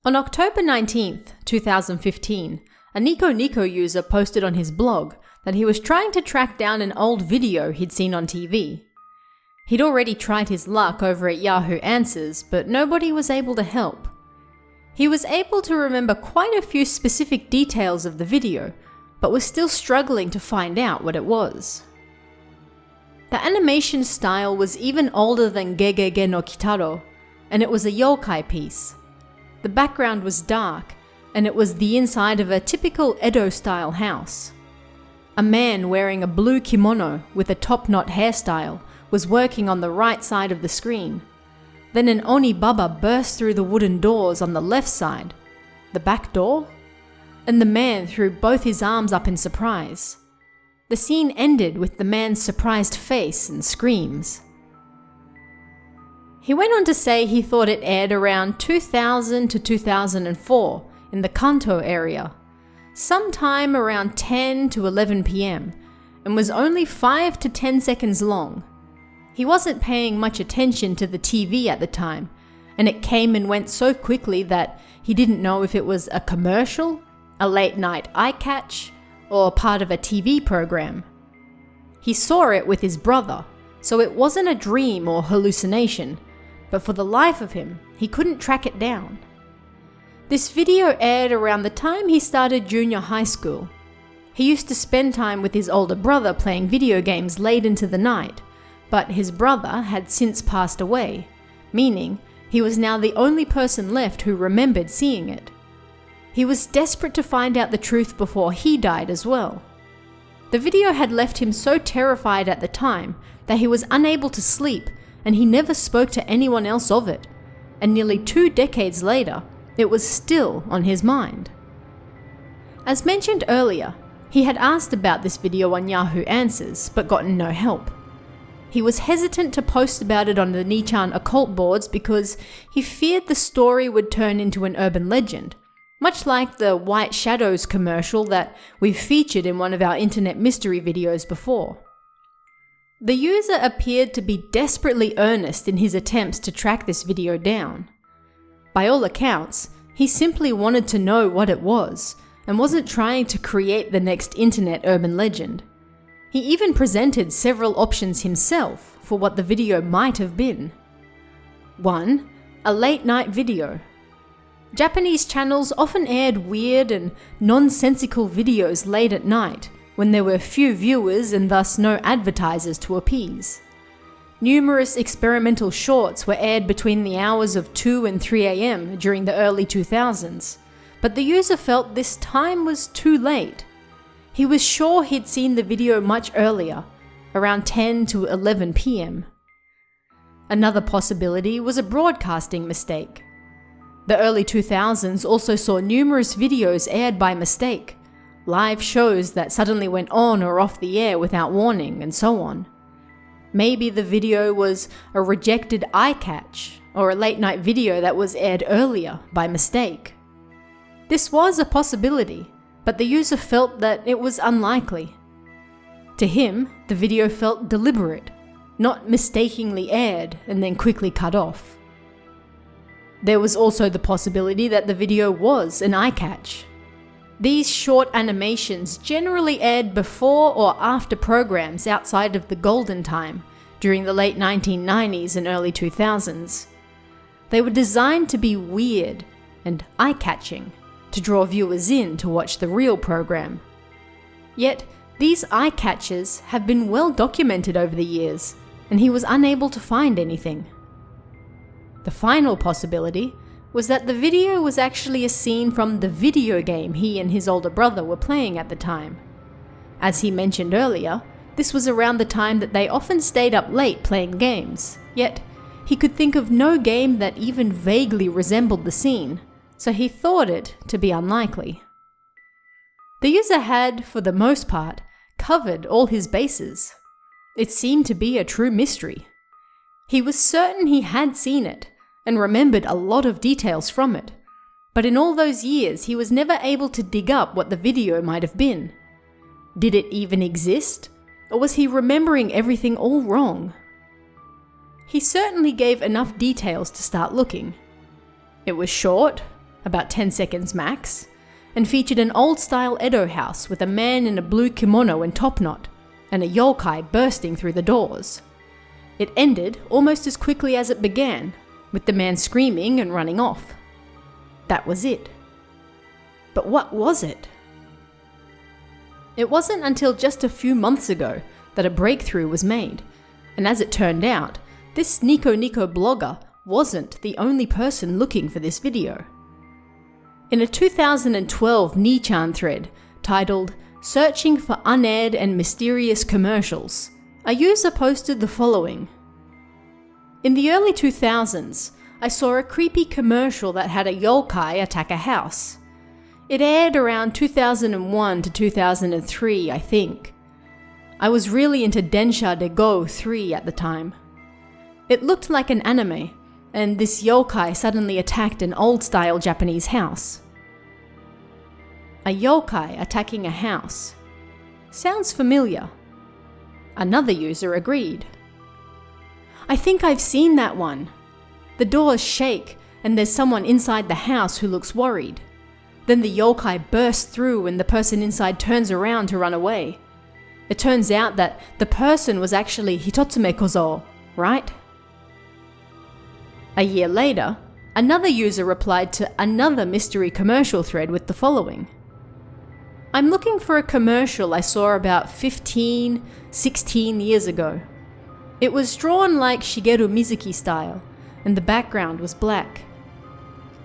On October 19th, 2015, a Nico user posted on his blog that he was trying to track down an old video he'd seen on TV. He'd already tried his luck over at Yahoo Answers, but nobody was able to help. He was able to remember quite a few specific details of the video, but was still struggling to find out what it was. The animation style was even older than Gegege no Kitaro, and it was a yokai piece. The background was dark, and it was the inside of a typical Edo-style house. A man wearing a blue kimono with a top-knot hairstyle was working on the right side of the screen. Then an Oni Baba burst through the wooden doors on the left side, the back door, and the man threw both his arms up in surprise. The scene ended with the man's surprised face and screams. He went on to say he thought it aired around 2000 to 2004 in the Kanto area, sometime around 10 to 11 p.m, and was only 5 to 10 seconds long. He wasn't paying much attention to the TV at the time, and it came and went so quickly that he didn't know if it was a commercial, a late-night eye catch, or part of a TV program. He saw it with his brother, so it wasn't a dream or hallucination, but for the life of him, he couldn't track it down. This video aired around the time he started junior high school. He used to spend time with his older brother playing video games late into the night, but his brother had since passed away, meaning he was now the only person left who remembered seeing it. He was desperate to find out the truth before he died as well. The video had left him so terrified at the time that he was unable to sleep, and he never spoke to anyone else of it, and nearly 2 decades later, it was still on his mind. As mentioned earlier, he had asked about this video on Yahoo Answers, but gotten no help. He was hesitant to post about it on the Nichan occult boards because he feared the story would turn into an urban legend, much like the White Shadows commercial that we've featured in one of our internet mystery videos before. The user appeared to be desperately earnest in his attempts to track this video down. By all accounts, he simply wanted to know what it was, and wasn't trying to create the next internet urban legend. He even presented several options himself for what the video might have been. 1. A late-night video. Japanese channels often aired weird and nonsensical videos late at night, when there were few viewers and thus no advertisers to appease. Numerous experimental shorts were aired between the hours of 2 and 3 a.m. during the early 2000s, but the user felt this time was too late. He was sure he'd seen the video much earlier, around 10 to 11 p.m. Another possibility was a broadcasting mistake. The early 2000s also saw numerous videos aired by mistake, live shows that suddenly went on or off the air without warning, and so on. Maybe the video was a rejected eye catch, or a late-night video that was aired earlier by mistake. This was a possibility, but the user felt that it was unlikely. To him, the video felt deliberate, not mistakenly aired and then quickly cut off. There was also the possibility that the video was an eye catch. These short animations generally aired before or after programs outside of the golden time during the late 1990s and early 2000s. They were designed to be weird and eye-catching, to draw viewers in to watch the real program. Yet, these eye catches have been well documented over the years, and he was unable to find anything. The final possibility was that the video was actually a scene from the video game he and his older brother were playing at the time. As he mentioned earlier, this was around the time that they often stayed up late playing games, yet he could think of no game that even vaguely resembled the scene, so he thought it to be unlikely. The user had, for the most part, covered all his bases. It seemed to be a true mystery. He was certain he had seen it, and remembered a lot of details from it, but in all those years he was never able to dig up what the video might have been. Did it even exist, or was he remembering everything all wrong? He certainly gave enough details to start looking. It was short, about 10 seconds max, and featured an old-style Edo house with a man in a blue kimono and top knot, and a yokai bursting through the doors. It ended almost as quickly as it began, with the man screaming and running off. That was it. But what was it? It wasn't until just a few months ago that a breakthrough was made, and as it turned out, this Nico Nico blogger wasn't the only person looking for this video. In a 2012 Nichan thread titled "Searching for Unaired and Mysterious Commercials," a user posted the following. In the early 2000s, I saw a creepy commercial that had a yokai attack a house. It aired around 2001 to 2003, I think. I was really into Densha de Go 3 at the time. It looked like an anime, and this yokai suddenly attacked an old-style Japanese house. A yokai attacking a house. Sounds familiar. Another user agreed. I think I've seen that one. The doors shake, and there's someone inside the house who looks worried. Then the yokai bursts through and the person inside turns around to run away. It turns out that the person was actually Hitotsume Kozo, right? A year later, another user replied to another mystery commercial thread with the following. I'm looking for a commercial I saw about 15, 16 years ago. It was drawn like Shigeru Mizuki style, and the background was black.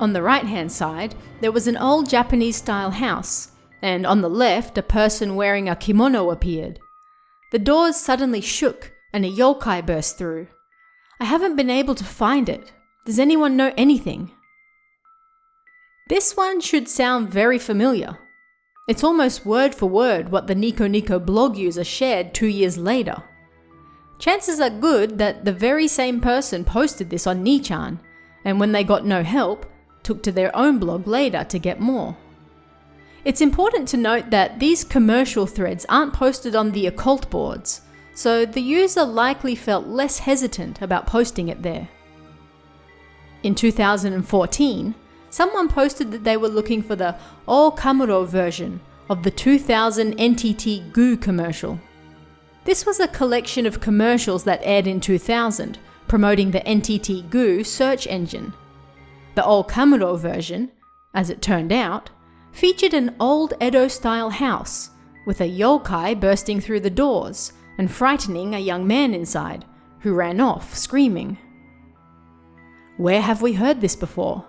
On the right-hand side, there was an old Japanese-style house, and on the left, a person wearing a kimono appeared. The doors suddenly shook, and a yokai burst through. I haven't been able to find it. Does anyone know anything? This one should sound very familiar. It's almost word for word what the Nico Nico blog user shared 2 years later. Chances are good that the very same person posted this on Nichan, and when they got no help, took to their own blog later to get more. It's important to note that these commercial threads aren't posted on the occult boards, so the user likely felt less hesitant about posting it there. In 2014, someone posted that they were looking for the All Kamuro version of the 2000 NTT Goo commercial. This was a collection of commercials that aired in 2000, promoting the NTT Goo search engine. The All Kamuro version, as it turned out, featured an old Edo-style house, with a yokai bursting through the doors and frightening a young man inside, who ran off screaming. Where have we heard this before?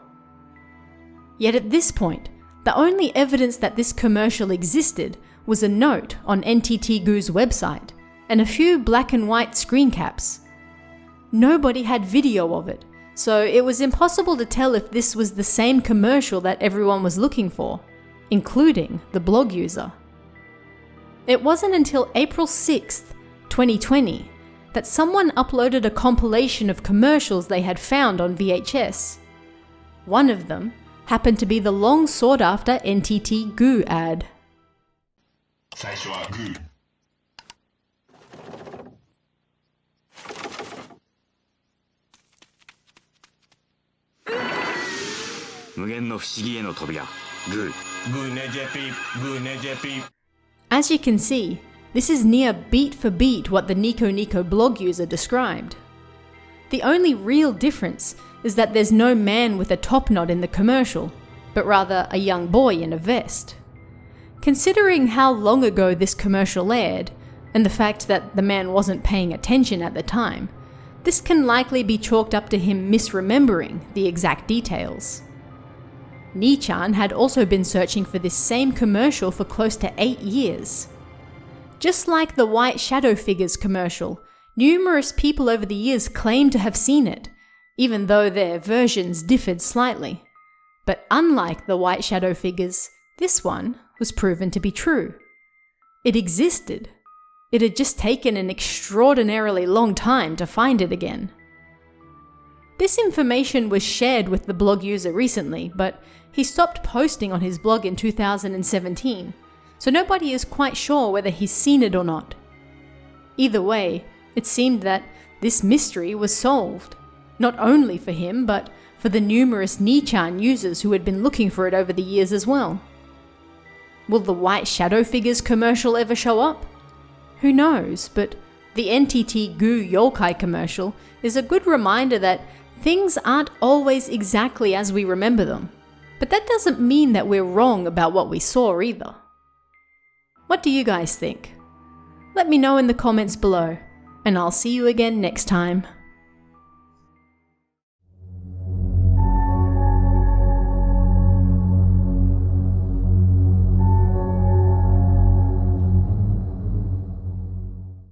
Yet at this point, the only evidence that this commercial existed was a note on NTT Goo's website and a few black and white screen caps. Nobody had video of it, so it was impossible to tell if this was the same commercial that everyone was looking for, including the blog user. It wasn't until April 6th, 2020, that someone uploaded a compilation of commercials they had found on VHS. One of them happened to be the long sought-after NTT Goo ad. 最初はグー。無限の不思議への扉。グー。グーねジェピー。グーねジェピー。 As you can see, this is near beat for beat what the Nico Nico blog user described. The only real difference is that there's no man with a top knot in the commercial, but rather a young boy in a vest. Considering how long ago this commercial aired, and the fact that the man wasn't paying attention at the time, this can likely be chalked up to him misremembering the exact details. Nichan had also been searching for this same commercial for close to 8 years. Just like the White Shadow Figures commercial, numerous people over the years claimed to have seen it, even though their versions differed slightly. But unlike the White Shadow Figures, this one was proven to be true. It existed. It had just taken an extraordinarily long time to find it again. This information was shared with the blog user recently, but he stopped posting on his blog in 2017, so nobody is quite sure whether he's seen it or not. Either way, it seemed that this mystery was solved, not only for him, but for the numerous Nichan users who had been looking for it over the years as well. Will the White Shadow Figures commercial ever show up? Who knows, but the NTT Goo Yokai commercial is a good reminder that things aren't always exactly as we remember them. But that doesn't mean that we're wrong about what we saw either. What do you guys think? Let me know in the comments below, and I'll see you again next time.